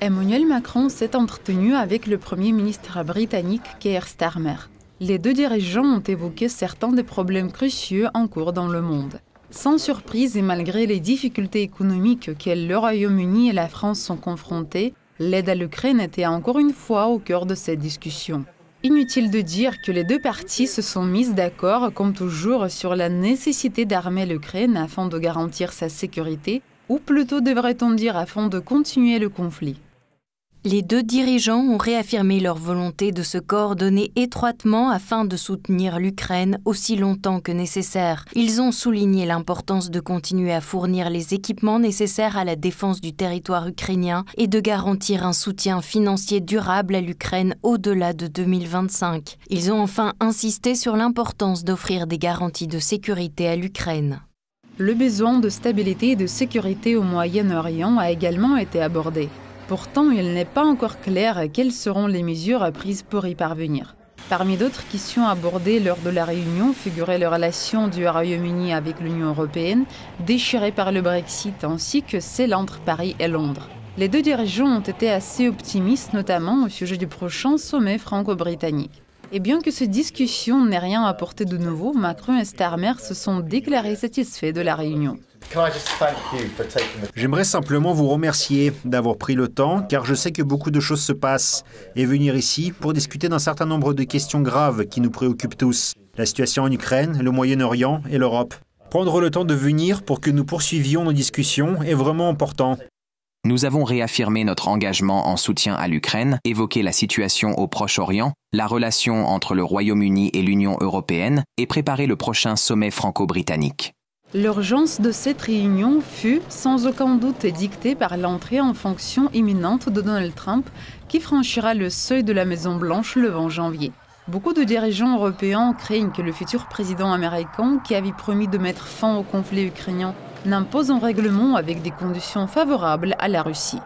Emmanuel Macron s'est entretenu avec le Premier ministre britannique Keir Starmer. Les deux dirigeants ont évoqué certains des problèmes cruciaux en cours dans le monde. Sans surprise et malgré les difficultés économiques auxquelles le Royaume-Uni et la France sont confrontés, l'aide à l'Ukraine était encore une fois au cœur de cette discussion. Inutile de dire que les deux parties se sont mises d'accord, comme toujours, sur la nécessité d'armer l'Ukraine afin de garantir sa sécurité, ou plutôt devrait-on dire afin de continuer le conflit. Les deux dirigeants ont réaffirmé leur volonté de se coordonner étroitement afin de soutenir l'Ukraine aussi longtemps que nécessaire. Ils ont souligné l'importance de continuer à fournir les équipements nécessaires à la défense du territoire ukrainien et de garantir un soutien financier durable à l'Ukraine au-delà de 2025. Ils ont enfin insisté sur l'importance d'offrir des garanties de sécurité à l'Ukraine. Le besoin de stabilité et de sécurité au Moyen-Orient a également été abordé. Pourtant, il n'est pas encore clair quelles seront les mesures prises pour y parvenir. Parmi d'autres questions abordées lors de la réunion figuraient les relations du Royaume-Uni avec l'Union européenne, déchirées par le Brexit, ainsi que celles entre Paris et Londres. Les deux dirigeants ont été assez optimistes, notamment au sujet du prochain sommet franco-britannique. Et bien que cette discussion n'ait rien apporté de nouveau, Macron et Starmer se sont déclarés satisfaits de la réunion. J'aimerais simplement vous remercier d'avoir pris le temps, car je sais que beaucoup de choses se passent, et venir ici pour discuter d'un certain nombre de questions graves qui nous préoccupent tous. La situation en Ukraine, le Moyen-Orient et l'Europe. Prendre le temps de venir pour que nous poursuivions nos discussions est vraiment important. Nous avons réaffirmé notre engagement en soutien à l'Ukraine, évoqué la situation au Proche-Orient, la relation entre le Royaume-Uni et l'Union européenne et préparé le prochain sommet franco-britannique. L'urgence de cette réunion fut sans aucun doute dictée par l'entrée en fonction imminente de Donald Trump qui franchira le seuil de la Maison-Blanche le 20 janvier. Beaucoup de dirigeants européens craignent que le futur président américain, qui avait promis de mettre fin au conflit ukrainien, n'impose un règlement avec des conditions favorables à la Russie.